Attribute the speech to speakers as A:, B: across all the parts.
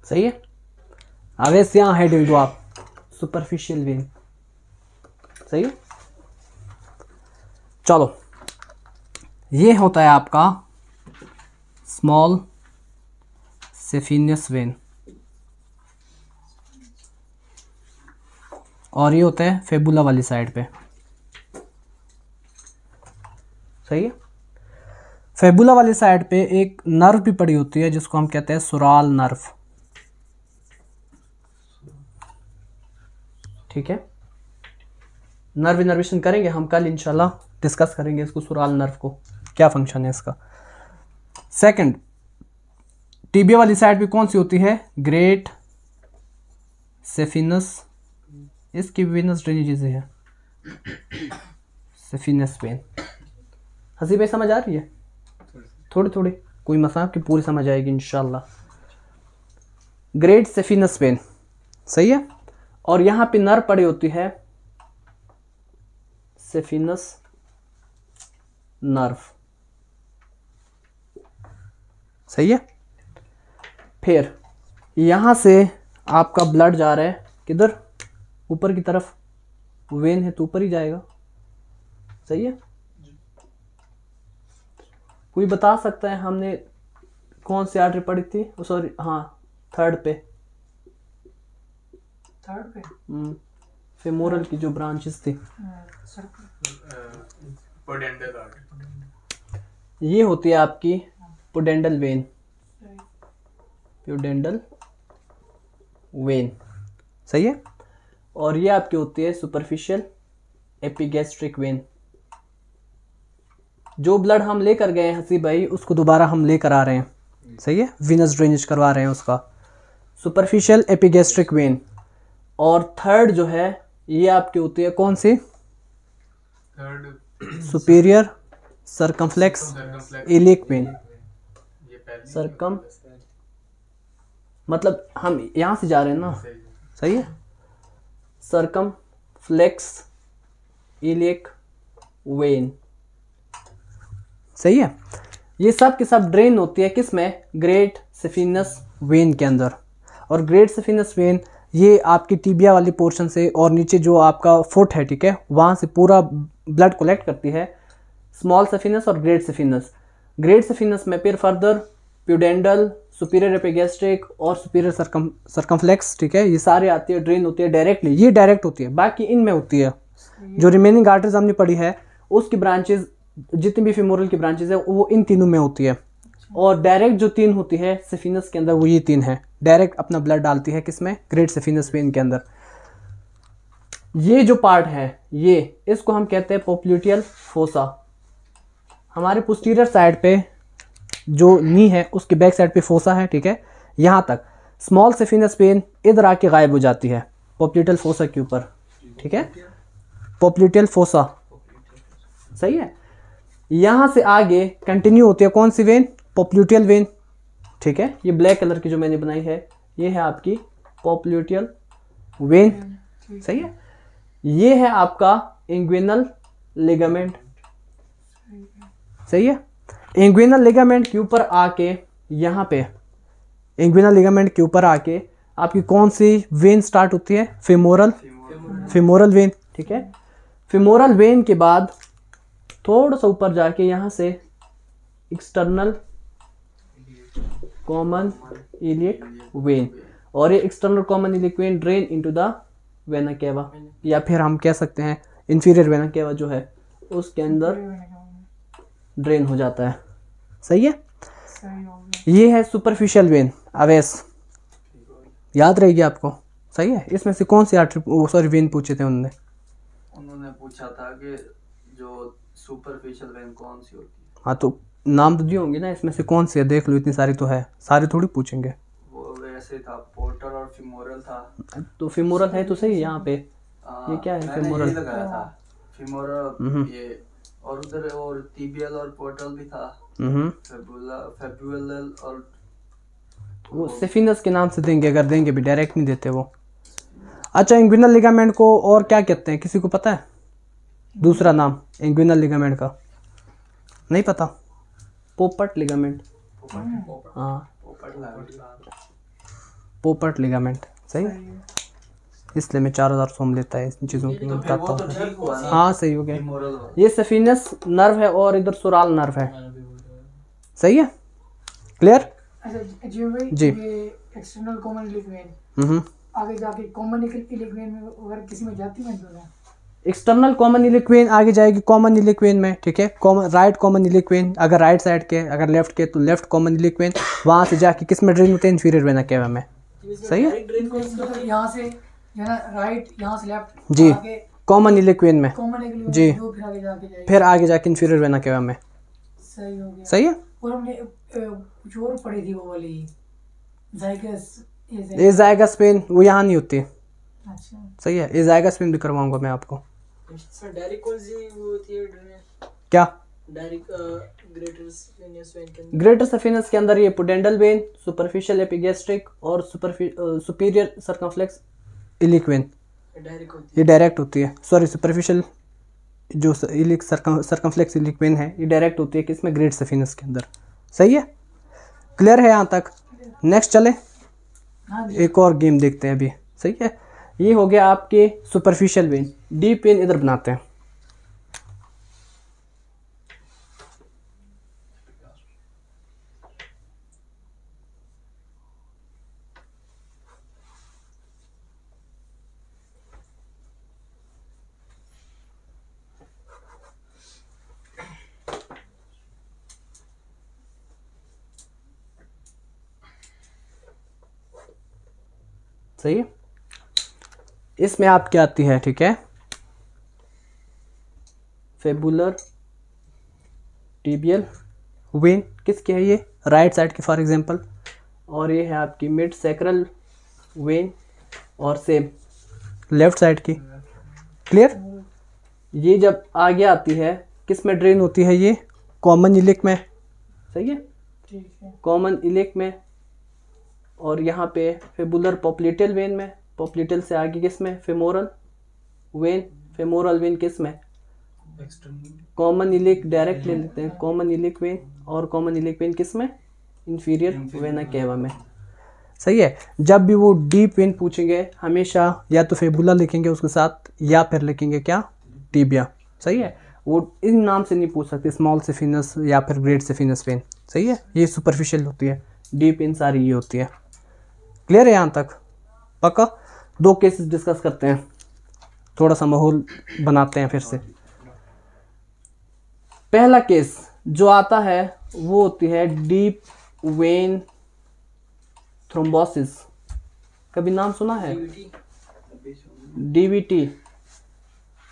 A: सही है। अब से यहाँ हेड ड्यू आप सुपरफिशियल वेन। सही है। चलो ये होता है आपका स्मॉल सेफिनियस वेन और ये होता है फेबुला वाली साइड पे। सही है। फेबुला वाली साइड पे एक नर्व भी पड़ी होती है जिसको हम कहते हैं सुराल नर्व। ठीक है। नर्व इनर्वेशन करेंगे हम कल इंशाल्लाह, डिस्कस करेंगे इसको, सुराल नर्व को क्या फंक्शन है इसका। सेकंड, टीबिया वाली साइड पे कौन सी होती है? ग्रेट सेफिनस, इसकी वेनस ड्रेनेज है सेफिनस वेन। हंसी भाई समझ आ रही है? थोड़ी थोड़ी, कोई मसला आपकी पूरी समझ आएगी इंशाल्लाह। Great saphenous vein. सही है। और यहां पे नर्व पड़ी होती है सेफिनस नर्व। सही है। फिर यहां से आपका ब्लड जा रहा है किधर? ऊपर की तरफ। वेन है तो ऊपर ही जाएगा। सही है। कोई बता सकता है हमने कौन सी आर्टरी पढ़ी थी? सॉरी, हाँ, थर्ड पे फेमोरल की जो ब्रांचेस थी, ये होती है आपकी पोडेंडल वेन। Pudendal when. सही है। और ये आपकी होती है सुपरफिशियल एपिगैस्ट्रिक वेन। जो ब्लड हम लेकर गए हैं हसी भाई, उसको दोबारा हम लेकर आ रहे हैं। सही है। विनस ड्रेनेज करवा रहे हैं उसका, सुपरफिशियल एपिगैस्ट्रिक वेन। और थर्ड जो है ये आपकी होती है कौन सी? Superior circumflex iliac vein. Circum मतलब हम यहां से जा रहे हैं ना। सही है। Circumflex iliac when. सही है। ये सब के सब ड्रेन होती है किस में? ग्रेट सेफिनस वेन के अंदर। और ग्रेट सेफिनस वेन ये आपकी टीबिया वाली पोर्शन से और नीचे जो आपका फुट है, ठीक है, वहाँ से पूरा ब्लड कलेक्ट करती है। स्मॉल सेफिनस और ग्रेट सेफिनस। ग्रेट सेफिनस में फिर फर्दर प्यूडेंडल, सुपीरियर एपिगैस्ट्रिक और सुपीरियर सर्कमफ्लेक्स, ठीक है, ये सारे आती है, ड्रेन होती है डायरेक्टली। ये डायरेक्ट होती है, बाकी इनमें होती है जो रिमेनिंग आर्टरीज हमने पढ़ी है उसकी ब्रांचेज, जितनी भी फेमोरल की ब्रांचेज है वो इन तीनों में होती है। और डायरेक्ट जो तीन होती है सेफिनस के अंदर वो ये तीन है, डायरेक्ट अपना ब्लड डालती है किसमें? ग्रेट सेफिनस वेन के अंदर। ये जो पार्ट है ये, इसको हम कहते हैं पोप्ल्यूटियल फोसा। हमारे पोस्टीरियर साइड पे जो नी है उसके बैक साइड पे फोसा है, ठीक है, यहाँ तक स्मॉल सेफिनस वेन इधर आके गायब हो जाती है पोप्ल्यूटियल फोसा के ऊपर, ठीक है, पोप्ल्यूटियल फोसा। सही है। यहाँ से आगे कंटिन्यू होती है कौन सी वेन? पोप्ल्यूटियल वेन, ठीक है। ये ब्लैक कलर की जो मैंने बनाई है ये है आपकी पोप्ल्यूटियल वेन। सही है। ये है आपका इंग्विनल लिगामेंट। सही है। इंग्विनल लिगामेंट के ऊपर आके यहाँ पे इंग्विनल लिगामेंट के ऊपर आके आपकी कौन सी वेन स्टार्ट होती है? फेमोरल, फेमोरल वेन, ठीक है। फेमोरल वेन के बाद थोड़ा सा ऊपर जाके यहाँ से एक्सटर्नल कॉमन इलियक वेन। और ये external common iliac when drain into the vena cava, या फिर हम कह सकते हैं इंफीरियर वेना केवा जो है उसके अंदर ड्रेन हो जाता है। सही है। ये है सुपरफिशियल वेन। अवेस याद रहेगी आपको। सही है। इसमें से कौन सी आर्टरी, सॉरी, वेन पूछे थे
B: उन्होंने पूछा था कि जो सुपरफिशियल वेन कौन सी होती है।
A: हाँ तो नाम तो दिए होंगे ना, इसमें से कौन सी है? देख लो, इतनी सारी तो है, सारे थोड़ी पूछेंगे।
B: वो वैसे था, पोर्टल और फीमोरल था।
A: तो फीमोरल है तो सही यहाँ पे। ये क्या है? फीमोरल
B: लगाया था फीमोरल ये, और उधर और टीबियल और पोर्टल भी था। फेबुलल और
A: वो सेफिनस के नाम से देंगे, अगर देंगे भी, डायरेक्ट नहीं देते वो। अच्छा, इंग्विनल लिगामेंट को और क्या कहते हैं, किसी को पता है? दूसरा नाम इंग्विनल लिगामेंट का नहीं पता? पोपट लिगामेंट। हाँ, पोपर्ट लिगामेंट। सही है, इसलिए मैं 4000 सोम लेता है इन चीज़ों की बताता
B: वो तो
A: हूँ।
B: ठीक हुआ ना,
A: हाँ सही हो गया।
B: femoral वाला।
A: ये सफीनस नर्व है और इधर सुराल नर्व है। सही है, क्लियर।
C: अच्छा जी भाई,
A: जी।
C: ये एक्सटर्नल कॉमन इलिक वेन आगे जाके कॉमन इलिक वेन में अगर किसी में जाती है तो
A: एक्सटर्नल कॉमन इलिक वेन आगे जाएगी कॉमन इलिक वेन में, ठीक है। Common right common iliac when अगर राइट साइड के, अगर लेफ्ट के तो लेफ्ट कॉमन इलिक वेन, वहाँ से जाके किस में ड्रेन होते हैं, इन्फीरियर वेना केवा में। सही है
C: यहाँ से राइट, यहाँ से लेफ्ट
A: जी, कॉमन इलिक वेन में
C: कॉमन इलिक
A: जी,
C: फिर आगे जाके जाएगी,
A: फिर आगे जाके इन्फीरियर वेना केवा में।
C: सही हो गया।
A: सही है।
C: और हमने कुछ और पढ़ी थी वो वाली जाइगस,
A: ये जायगस वेन वो यहाँ नहीं होती।
C: अच्छा
A: सही है, ये जायगस वेन भी करवाऊंगा मैं आपको।
D: सर डायरेक्ट कौन सी वो होती है ड्रेनेज?
A: क्या
D: डायरेक्ट ग्रेटर सफीनस वेन के अंदर?
A: ग्रेटर सफीनस के अंदर ये पुडेंडल वेन, सुपरफिशियल एपिगैस्ट्रिक और superior circumflex iliac when
D: direct होती
A: ये डायरेक्ट होती है। सॉरी, सुपरफिशियल जो इलिक सर्कमफ्लेक्स इलिक वेन है ये डायरेक्ट होती है किसमें, ग्रेट सफीनस के अंदर। सही है, क्लियर है यहाँ तक। नेक्स्ट चले,
C: हाँ जी।
A: एक और गेम देखते हैं अभी। सही है, ये हो गया आपके सुपरफिशियल वेन। डीप वेन इधर बनाते हैं। सही है, इसमें आपकी आती है, ठीक है, फेबुलर टिबियल वेन। किसकी है ये, राइट साइड की फॉर एग्जांपल। और ये है आपकी मिड सैक्रल वेन और सेम लेफ्ट साइड की। क्लियर। ये जब आगे आती है किस में ड्रेन होती है, ये कॉमन इलिक में। सही है,
C: ठीक है।
A: कॉमन इलिक में। और यहाँ पे फेबुलर पॉप्लिटल वेन में, पॉप्लिटल से आगे किस में, फेमोरल वेन। फेमोरल वेन किस में, कॉमन इलिक डायरेक्ट ले लेते हैं, कॉमन इलिक वेन। और कॉमन इलिक वेन किस में, इंफीरियर वेना केवा में। सही है, जब भी वो डीप वेन पूछेंगे हमेशा या तो फेबुला लिखेंगे उसके साथ या फिर लिखेंगे क्या, टिबिया। सही है, वो इन नाम से नहीं पूछ सकते, स्मॉल सेफिनस या फिर ग्रेट सेफिनस वेन। सही है, ये सुपरफिशियल होती है, डीप वेन सारी ये होती है। क्लियर है यहाँ तक, पक्का। दो केसेस डिस्कस करते हैं, थोड़ा सा माहौल बनाते हैं फिर से। पहला केस जो आता है वो होती है डीप वेन थ्रोम्बोसिस। कभी नाम सुना है, DVT,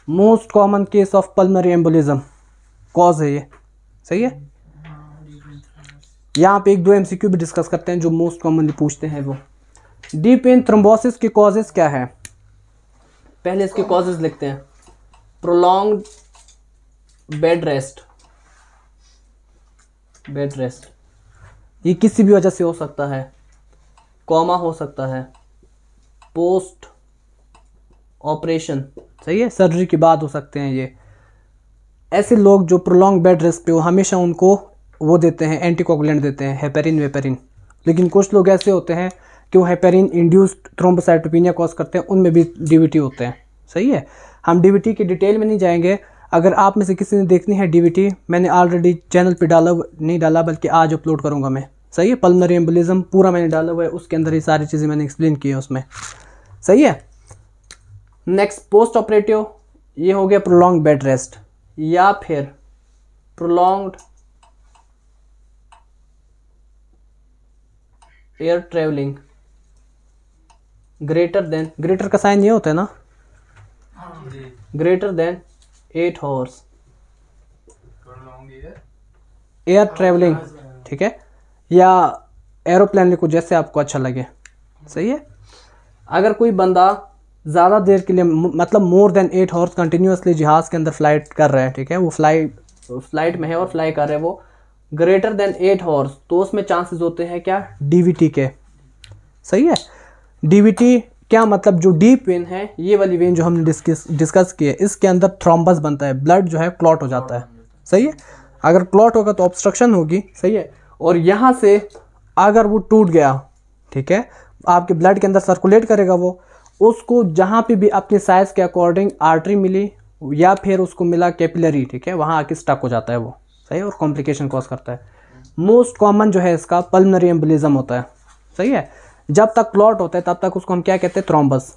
A: most common case of pulmonary embolism cause है ये। सही है, यहाँ पे एक दो एमसीक्यू भी डिस्कस करते हैं जो मोस्ट कॉमनली पूछते हैं वो। डीप वेन थ्रोम्बोसिस के कॉजेज क्या है, पहले इसके कॉजेज लिखते हैं। Prolonged bed rest, bed rest ये किसी भी वजह से हो सकता है, कोमा हो सकता है, पोस्ट ऑपरेशन। सही है, सर्जरी के बाद हो सकते हैं ये। ऐसे लोग जो प्रोलॉन्ग बेड रेस्ट पे हो हमेशा उनको वो देते हैं, एंटीकोगुलेंट देते हैं, हेपेरिन वेपेरिन। लेकिन कुछ लोग ऐसे होते हैं कि वो हेपेरिन इंड्यूस्ड थ्रोम्बोसाइटोपेनिया कॉज करते हैं, उनमें भी डीवीटी होते हैं। सही है, हम डीवीटी की डिटेल में नहीं जाएंगे। अगर आप में से किसी ने देखनी है डीवीटी, मैंने ऑलरेडी चैनल पे नहीं डाला बल्कि आज अपलोड करूंगा मैं। सही है, पल्मोनरी एम्बोलिज्म पूरा मैंने डाला हुआ है, उसके अंदर ये सारी चीज़ें मैंने एक्सप्लेन की है उसमें। सही है, नेक्स्ट पोस्ट ऑपरेटिव, ये हो गया प्रोलॉन्ग बेड रेस्ट या फिर prolonged air travelling greater than, greater का साइन ये होता है ना, greater than 8 hours air travelling. ठीक है, या एरोप्लेन लिखो जैसे आपको अच्छा लगे। सही है, अगर कोई बंदा ज़्यादा देर के लिए मतलब मोर देन 8 आवर्स कंटिन्यूसली जहाज़ के अंदर फ्लाइट कर रहा है, ठीक है, वो फ्लाइट में है और फ्लाई कर रहे हैं वो ग्रेटर देन 8 आवर्स, तो उसमें चांसेस होते हैं क्या, डीवीटी के। सही है, डीवीटी क्या मतलब, जो डीप वेन है ये वाली वेन जो हमने डिस्कस की है, इसके अंदर थ्रोम्बस बनता है, ब्लड जो है क्लॉट हो जाता है। सही है, अगर क्लॉट होगा तो ऑब्स्ट्रक्शन होगी। सही है, और यहाँ से अगर वो टूट गया, ठीक है, आपके ब्लड के अंदर सर्कुलेट करेगा वो, उसको जहाँ पे भी अपने साइज़ के अकॉर्डिंग आर्टरी मिली या फिर उसको मिला कैपिलरी, ठीक है, वहाँ आके स्टक हो जाता है वो, सही है, और कॉम्प्लिकेशन कॉज करता है। मोस्ट कॉमन जो है इसका पल्मोनरी एम्बोलिज्म होता है, सही है। जब तक क्लॉट होता है तब तक उसको हम क्या कहते हैं, थ्रोम्बस।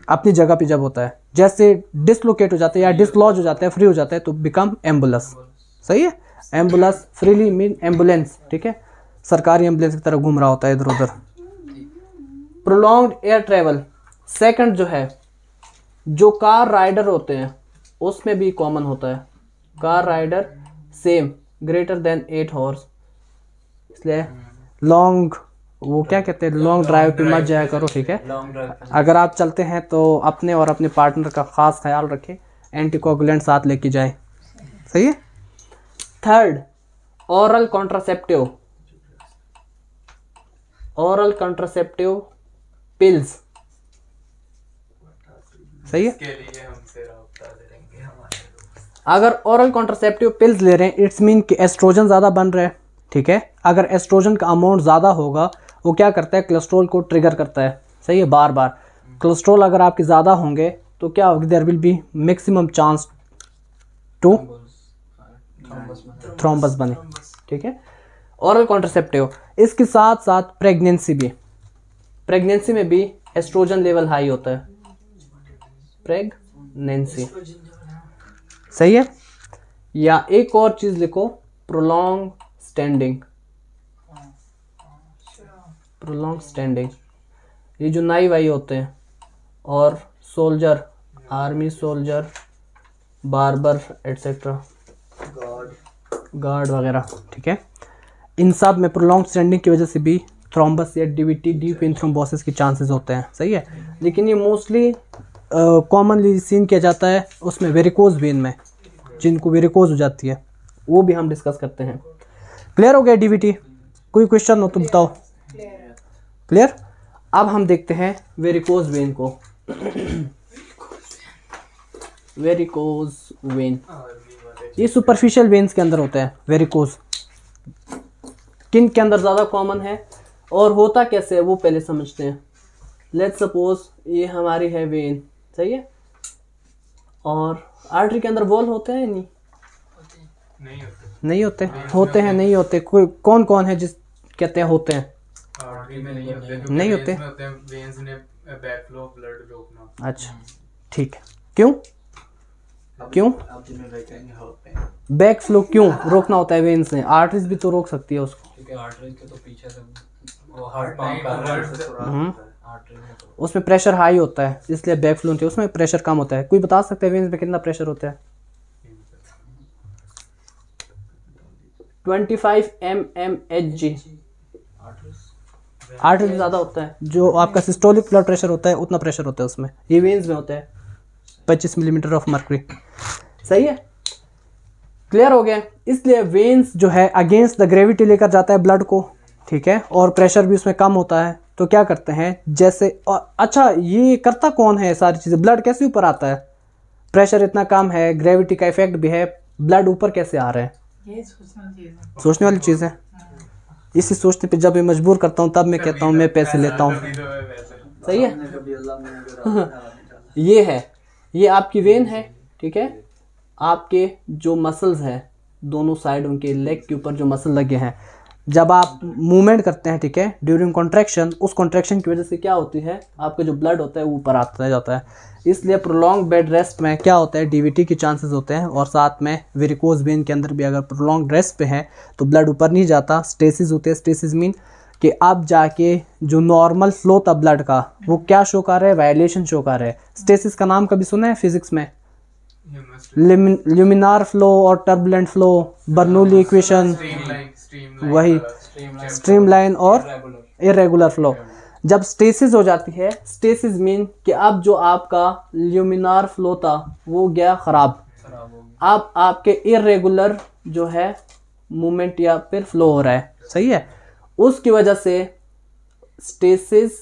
A: अपनी जगह पे जब होता है, जैसे डिसलोकेट हो जाता है या डिसलॉज हो जाता है, फ्री हो जाता है, तो बिकम एम्बुलस, सही है। एम्बुलस फ्रीली मीन एम्बुलेंस, ठीक है, सरकारी एम्बुलेंस की तरह घूम रहा होता है इधर उधर। प्रोलॉन्ग्ड एयर ट्रेवल, सेकंड जो है, जो कार राइडर होते हैं उसमें भी कॉमन होता है। Car rider same greater than 8 horse, इसलिए लॉन्ग, वो क्या कहते हैं, लॉन्ग ड्राइव पे मत जाया करो, ठीक है। अगर आप चलते हैं तो अपने और अपने पार्टनर का खास ख्याल रखें, एंटीकोगुलेंट साथ लेके जाएं, सही है। Third, oral contraceptive, oral contraceptive pills, सही है। अगर ओरल कॉन्ट्रासेप्टिव पिल्स ले रहे हैं, इट्स मीन कि एस्ट्रोजन ज़्यादा बन रहा है, ठीक है। अगर एस्ट्रोजन का अमाउंट ज़्यादा होगा, वो क्या करता है, कोलेस्ट्रॉल को ट्रिगर करता है, सही है, बार बार। कोलेस्ट्रॉल अगर आपके ज़्यादा होंगे तो क्या होगा, there will be maximum chance to thrombus बने, ठीक है। ओरल कॉन्ट्रासेप्टिव, इसके साथ साथ प्रेगनेंसी भी, प्रेगनेंसी में भी एस्ट्रोजन लेवल हाई होता है, प्रेगनेंसी, सही है। या एक और चीज़ लिखो, प्रोलॉन्ग स्टैंडिंग, प्रोलॉन्ग स्टैंडिंग, ये जो नाई वाई होते हैं और soldier, army soldier, barber etcetera, guard वगैरह, ठीक है, इन सब में प्रोलॉन्ग स्टैंडिंग की वजह से भी थ्रोम्बस या डीवीटी, डीप वेन थ्रोम्बोसिस के चांसेस होते हैं, सही है। लेकिन ये मोस्टली कॉमनली सीन किया जाता है उसमें वेरिकोज वेन में, जिनको वेरिकोज हो जाती है, वो भी हम डिस्कस करते हैं। क्लियर हो गया डीवीटी? कोई क्वेश्चन हो तो बताओ। क्लियर? अब हम देखते हैं वेरिकोज वेन को। वेरिकोज वेन, ये सुपरफिशियल वेन्स के अंदर होता है वेरिकोज। किन के अंदर ज़्यादा कॉमन है और होता कैसे है वो पहले समझते हैं। लेट्स सपोज ये हमारी है वेन, सही है, और आर्टरी के अंदर वॉल होते हैं नहीं होते होते हैं, नहीं होते। कोई कौन कौन है जिस कहते हैं होते हैं? नहीं होते। अच्छा ठीक है, क्यों बैक फ्लो क्यों रोकना होता है वेन्स ने? आर्टरीज भी तो रोक सकती है उसको, उसमें प्रेशर हाई होता है इसलिए बैक फ्लो होती है, उसमें प्रेशर कम होता है। कोई बता सकता है वेन्स में कितना प्रेशर होता है? 25 mmHg। आर्टरी में ज़्यादा होता है, जो आपका सिस्टोलिक ब्लड प्रेशर होता है उतना प्रेशर होता है उसमें, ये वेन्स में होता है 25 मिलीमीटर ऑफ मर्करी, सही है। क्लियर हो गया? इसलिए वेन्स जो है अगेंस्ट द ग्रेविटी लेकर जाता है ब्लड को, ठीक है, और प्रेशर भी उसमें कम होता है। तो क्या करते हैं जैसे, अच्छा ये करता कौन है सारी चीज़ें? ब्लड कैसे ऊपर आता है? प्रेशर इतना कम है, ग्रेविटी का इफेक्ट भी है, ब्लड ऊपर कैसे आ रहा है?
C: ये
A: सोचने वाली चीज़ है। इसी सोचने पे जब मैं मजबूर करता हूँ तब मैं कहता हूँ मैं पैसे लेता हूँ, सही है। ये है, ये आपकी वेन है, ठीक है। आपके जो मसल्स हैं दोनों साइड, उनके लेग के ऊपर जो मसल लगे हैं, जब आप मूवमेंट करते हैं, ठीक है, ड्यूरिंग कॉन्ट्रैक्शन, उस कॉन्ट्रैक्शन की वजह से क्या होती है, आपका जो ब्लड होता है वो ऊपर आता जाता है। इसलिए प्रोलॉन्ग बेड रेस्ट में क्या होता है, डीवीटी के चांसेस होते हैं, और साथ में वेरिकोज वेन के अंदर भी अगर प्रोलॉन्ग रेस्ट पे है तो ब्लड ऊपर नहीं जाता, स्टेसिस होते हैं। स्टेसिस मीन कि अब जाके जो नॉर्मल फ्लो था ब्लड का वो क्या शो कर रहा है, वायलेशन शो कर रहा है। स्टेसिस का नाम कभी सुना है फिजिक्स में? ल्यूमिनार फ्लो और टर्बुलेंट फ्लो, बर्नौली इक्वेशन, वही स्ट्रीमलाइन और इरेगुलर फ्लो। जब स्टेसिस हो जाती है, स्टेसिस मीन कि अब जो आपका ल्यूमिनार फ्लो था वो गया खराब, अब आपके इरेगुलर जो है मूवमेंट या फिर फ्लो हो रहा है, सही है। उसकी वजह से स्टेसिस,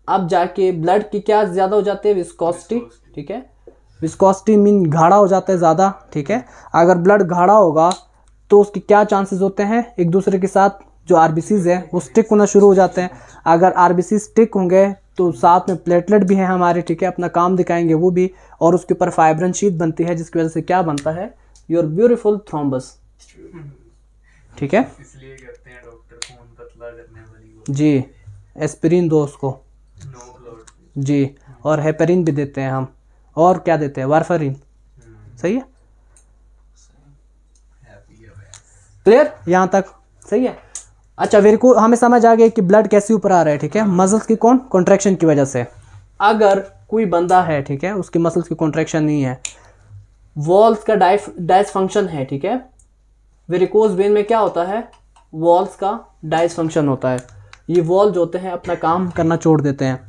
A: अब जाके ब्लड की क्या ज़्यादा हो जाती है, विस्कोसिटी, ठीक है। विस्कोसिटी मीन गाढ़ा हो जाता है ज़्यादा, ठीक है। अगर ब्लड गाढ़ा होगा तो उसके क्या चांसेस होते हैं, एक दूसरे के साथ जो आरबीसीज है वो स्टिक होना शुरू हो जाते हैं। अगर आरबीसी स्टिक होंगे तो साथ में प्लेटलेट भी है हमारे, ठीक है, अपना काम दिखाएंगे वो भी, और उसके ऊपर फाइब्रिन शीट बनती है जिसकी वजह से क्या बनता है, योर ब्यूटीफुल थ्रोम्बस, ठीक है।
B: इसलिए कहते हैं डॉक्टर खून पतला करने वाली को।
A: जी, एस्पिरिन दो उसको,
B: नो ब्लड।
A: जी, और हेपेरिन भी देते हैं हम, और क्या देते हैं, वारफरिन, सही है, क्लियर यहाँ तक, सही है। अच्छा, मेरे को हमें समझ आ गया कि ब्लड कैसे ऊपर आ रहा है, ठीक है, मसल्स की कॉन्ट्रैक्शन की वजह से। अगर कोई बंदा है, ठीक है, उसकी मसल्स की कॉन्ट्रैक्शन नहीं है, वॉल्स का डायसफंक्शन है, ठीक है, वेरिकोज वेन में क्या होता है, वॉल्स का डायसफंक्शन होता है। ये वॉल जो होते हैं अपना काम करना छोड़ देते हैं।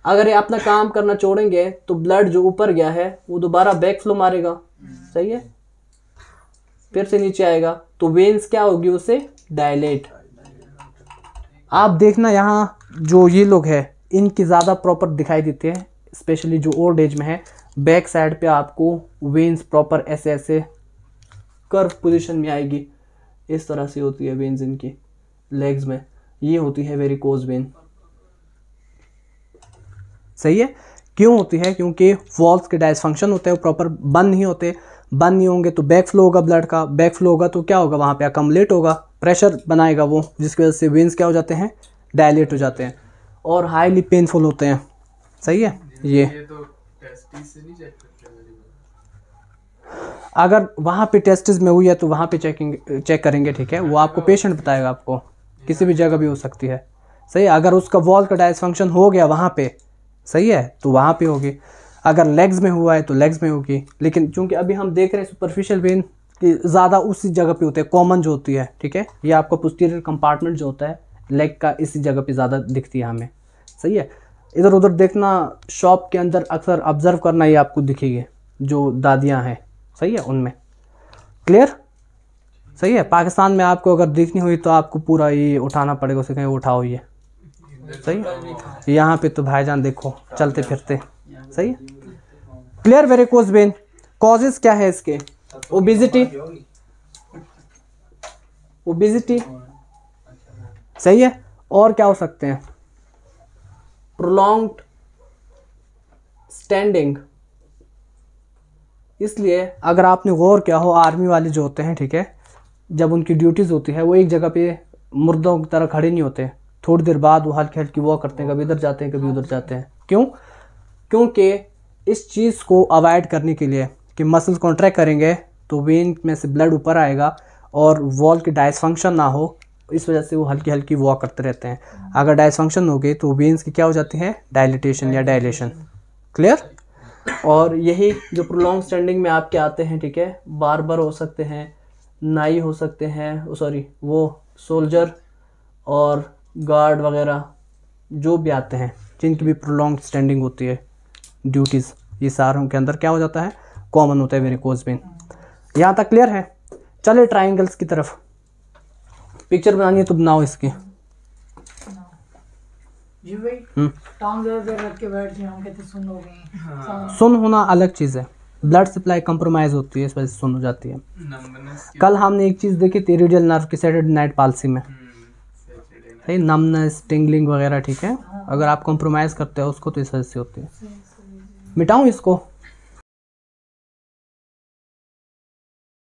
A: अगर ये अपना काम करना छोड़ेंगे तो ब्लड जो ऊपर गया है वो दोबारा बैक फ्लो मारेगा, सही है, फिर से नीचे आएगा, तो वेन्स क्या होगी, उसे डायलेट। आप देखना यहाँ जो ये लोग हैं इनकी ज़्यादा प्रॉपर दिखाई देते हैं, स्पेशली जो ओल्ड एज में है। बैक साइड पे आपको वेन्स प्रॉपर ऐसे ऐसे कर्व पोजीशन में आएगी, इस तरह से होती है वेन्स इनकी लेग्स में, ये होती है वेरिकोज वेन, सही है। क्यों होती है, क्योंकि वॉल्स के डायसफंक्शन होते हैं, वो प्रॉपर बंद नहीं होते, बंद नहीं होंगे तो बैक फ्लो होगा ब्लड का, बैक फ्लो होगा तो क्या होगा, वहाँ पे अकमलेट होगा, प्रेशर बनाएगा वो, जिसकी वजह से वेन्स क्या हो जाते हैं, डायलेट हो जाते हैं और हाईली पेनफुल होते हैं, सही है। ये
B: तो टेस्टिस से नहीं चेक करते मेरी बात।
A: अगर वहाँ पे टेस्टिस में हुई है तो वहाँ पे चेक करेंगे, ठीक है, वो आपको पेशेंट बताएगा, आपको किसी भी जगह भी हो सकती है, सही है। अगर उसका वॉल का डायसफंक्शन हो गया वहाँ पे, सही है, तो वहाँ पे होगी। अगर लेग्स में हुआ है तो लेग्स में होगी, लेकिन चूंकि अभी हम देख रहे हैं सुपरफिशियल वेन की ज़्यादा उसी जगह पे होते हैं, कॉमन जो होती है, ठीक है, ये आपका पोस्टीरियर कंपार्टमेंट जो होता है लेग का, इसी जगह पे ज़्यादा दिखती है हमें, सही है। इधर उधर देखना, शॉप के अंदर अक्सर ऑब्जर्व करना, ये आपको दिखेगी जो दादियाँ हैं, सही है, उनमें, क्लियर, सही है। पाकिस्तान में आपको अगर दिखनी हुई तो आपको पूरा ये उठाना पड़ेगा, उसे कहीं उठाओ, ये सही है। यहाँ पे तो भाईजान देखो चलते फिरते, सही है, क्लियर। वेरिकोज वेन कॉजेस क्या है इसके, ओबेसिटी, ओबेसिटी, सही है, और क्या हो सकते हैं, प्रोलॉन्ग्ड स्टैंडिंग। इसलिए अगर आपने गौर किया हो, आर्मी वाले जो होते हैं, ठीक है, जब उनकी ड्यूटीज़ होती है वो एक जगह पे मुर्दों की तरह खड़े नहीं होते, थोड़ी देर बाद वो हल्की हल्की वॉक करते हैं, कभी इधर जाते हैं कभी उधर जाते हैं। क्यों, क्योंकि इस चीज़ को अवॉइड करने के लिए कि मसल्स कॉन्ट्रैक्ट करेंगे तो वेन में से ब्लड ऊपर आएगा और वॉल की डायसफंक्शन ना हो, इस वजह से वो हल्की हल्की वॉक करते रहते हैं। अगर डायसफंक्शन हो गई तो वेन्स की क्या हो जाती है, डायलिटेशन या डायलेशन, क्लियर। और यही जो प्रोलॉन्ग स्टैंडिंग में आपके आते हैं, ठीक है, बार्बर हो सकते हैं, नाई हो सकते हैं, सॉरी वो सोल्जर और गार्ड वगैरह जो भी आते हैं जिनकी भी प्रोलॉन्ग स्टैंडिंग होती है ड्यूटीज़, ये सारों के अंदर क्या हो जाता है, कॉमन होता है वेरिकोज वेन। यहाँ तक क्लियर है। चले ट्राइंगल्स की तरफ, पिक्चर बनानी है तो बनाओ इसकी।
C: जी भाई, टांग इधर रख के बैठ जाए, हम कहते सुन हो गए।
A: सुन होना अलग चीज़ है, ब्लड सप्लाई कंप्रोमाइज होती है, इस वजह से सुन हो जाती है। कल हमने एक चीज़ देखी थी रेडियल नर्व की सैटरडे नाइट पाल्सी में, सही, नमनेस, टिंगलिंग वगैरह, ठीक है, अगर आप कंप्रोमाइज़ करते हो उसको तो इस वजह से होती है। मिटाऊँ इसको,